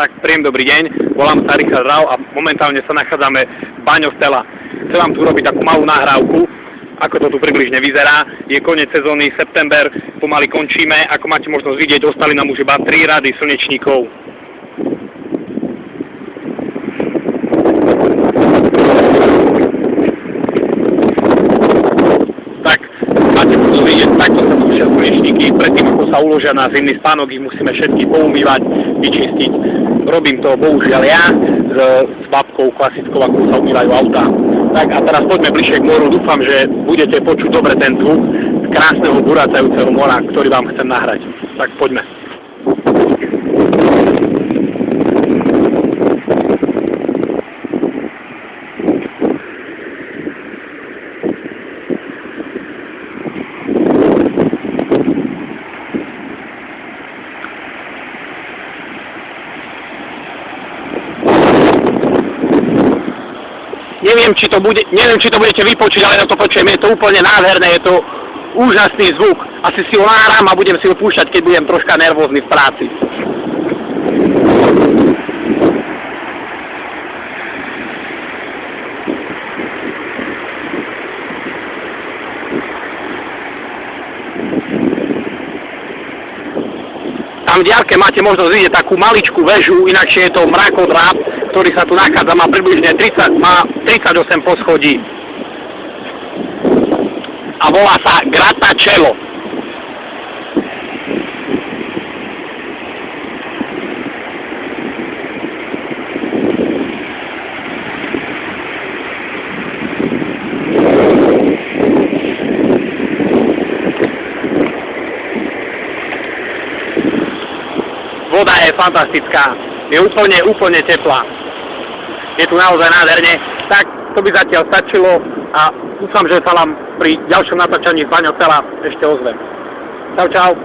Tak, príjemný dobrý deň, volám sa Richard Rau a momentálne sa nachádzame v Baňostela. Chcem vám tu robiť takú malú nahrávku, ako to tu približne vyzerá. Je koniec sezóny, september, pomaly končíme. Ako máte možnosť vidieť, ostali nám už iba 3 rady slnečníkov. Tak, máte možnosť vidieť, takto sa skúšia slnečníky. Predtým, ako sa uložia na zimný spánok, ich musíme všetky poumývať, vyčistiť. Robím to bohužiaľ ja s babkou klasickou, ako sa umývajú autá. Tak a teraz poďme bližšie k moru. Dúfam, že budete počuť dobre ten zvuk z krásneho burácajúceho mora, ktorý vám chcem nahrať. Tak poďme. Neviem, či to budete vypočuť, ale ja to počujem, je to úplne nádherné, je to úžasný zvuk. Asi si ho nahrám a budem si ho púšťať, keď budem troška nervózny v práci. Tam v diaľke máte možnosť vidieť takú maličkú väžu, inakšie je to mrakodráp, ktorý sa tu nachádza, má približne 38 poschodí. A volá sa Grattacielo. Voda je fantastická, je úplne teplá. Je tu naozaj nádherne, tak to by zatiaľ stačilo a dúfam, že sa vám pri ďalšom natáčaní z Baňostela ešte ozvem. Čau.